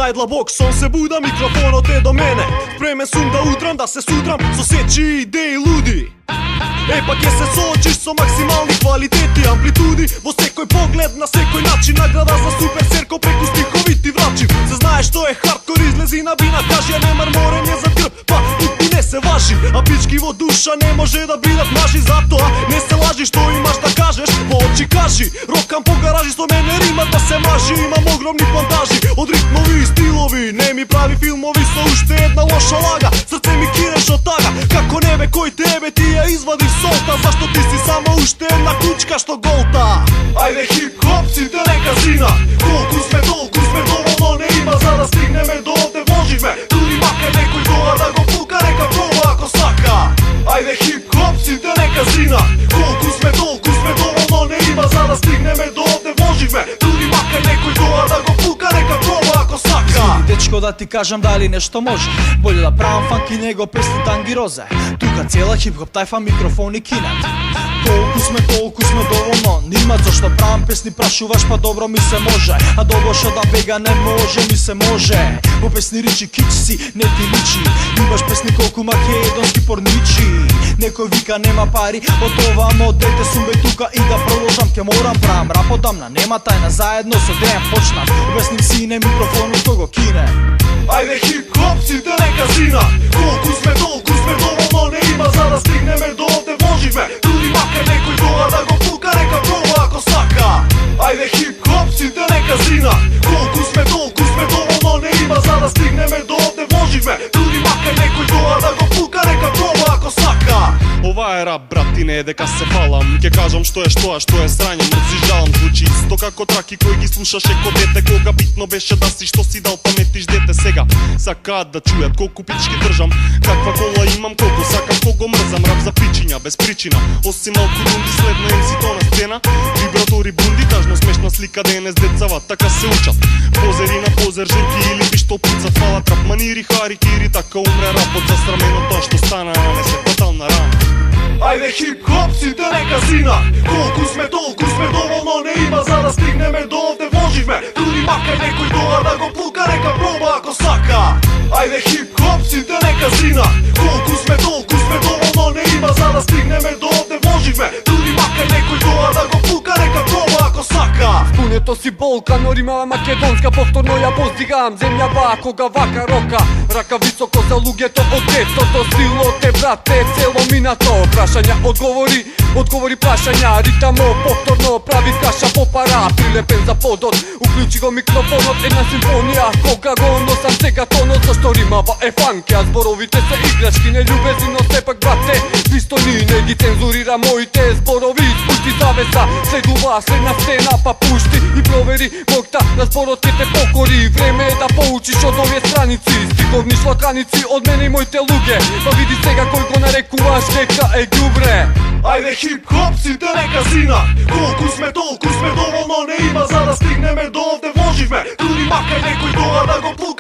taj dlabok, son se buda, mikrofonot je do mene. Spremen sum da utrem, da se sutram, so seči ideji ludi. Pa kje se soočiš so maksimalni kvaliteti, amplitudi. Vo sekoj pogled, na sekoj način, nagrada za super serko preko stihoviti vračim. Se znaje što je hardcore, izlezi na bina, kaži ja nemar morenje za grb, pa i ne se važi. A pički vo duša ne može da bilat maži, zato a ne se laži što imaš da kažeš, po oči kaži. Rokam po garaži, sto mene rima da se maži, imam ogromni plantaži. Od ritmovi i stilovi, ne mi pravi filmovi, so ušte jedna loša laga. Srce mi kireš od taga, kako nebe koji tebe ti je izvadi solta. Zašto ti si samo ušte jedna kućka što golta? Ajde hip hop si te neka zina, koliko sme dovoljno ne ima, za da stigne me do ovde voži me. Tudi makar nekoj dola da go puka, neka proba ako saka. Ajde hip hop si te neka zina, koliko sme dovoljno ne ima, za da stigne me do ovde voži me. Tudi makar nekoj dola da go puka, neka proba ako saka. Dečko da ti kažem da li nešto može, bolje da pravam funky nego pesni tangi roze. Tuka cijela hip-hop tajfa, mikrofon i kinat. Toliko sme dovoljno nimat, zašto pravam pesni prašuvaš, pa dobro mi se može. A dobro što da bega ne može, mi se može. U pesni riči kić si, ne ti liči. Imaš pesni koliko makedonski porniči. Neko vika nema pari, od ovamo dete sumbe tuka i da proložam ke moram pravam. Rap odamna, nema tajna, zajedno so dejem počnam. U pesnim sine, mikrofonu kogo kine. Ajde hip hop si te neka zina, koliko sme dovoljno ne ima, za da stigne me do ovde voži me. Tudi makar nekoj dola da go puka, neka proba ako saka. Ajde hip hop si te neka zina, koliko sme dovoljno ne ima, za da stigne me do ovde voži me. Tudi makar nekoj dola da go puka, neka proba ako saka. Ова е рап, братине, дека се фалам. Ке кажам што е што е срање, мрзи жалам. Звучи исто како траки кои ги слушаше ко дете, кога битно беше да си што си дал паметиш дете. Сега сакаат да чујат колку пички држам, каква кола имам, колку сакам, кого мрзам. Рап за причиња, без причина, осим малку рунди, следно MC-то на сцена. Вибратори бунди, тажно смешна слика, денес децава така се учат. Позери на позер, журки или би што пуцат. Фалат рап манири, харикири, така умре рапот. Засрамено тоа што стана, нанесе фатална рана. Ajde hip hop si te neka zina, koliko sme dovoljno ne ima, za da stigne me do ovde voži me. Tudi makar nekoj dola da go puka, neka proba ako saka. Ajde hip hop si te neka zina, koliko sme dovoljno ne ima, za da stigne me do ovde voži me. Tudi makar nekoj dola da go puka, neka proba ako saka. Spuneto si bolka, no rimava makedonska, povtorno ja pozdiham. Zemlja vakoga, vaka roka, raka visoko za lugeto od geto. To stilo te brate, celo minato. Prašanja odgovori prašanja. Ritamo povtorno, pravi kaša popara. Prilepen za podot, uključi go mikrofonot. Jedna simfonija, koga go nosam cega tono. Zašto rimava funky, a zborovite se igrački. Ne ljubezino sepak brate, pistoni. Ne gi cenzurira mojite zborovi. Spušti zavesa, sledува sredna scena, pa pušti i proveri mokta na zborot ke te pokori. Vreme je da poučiš od ove stranici, stihovni šlakanici od mene i mojte luge. Pa vidi sega koliko narekuvaš neka đubre. Ajde hip hop si te neka zina, koliko sme dovoljno ne ima, za da stigne me do ovde voži me. Tudi makar nekoj dola da go puka,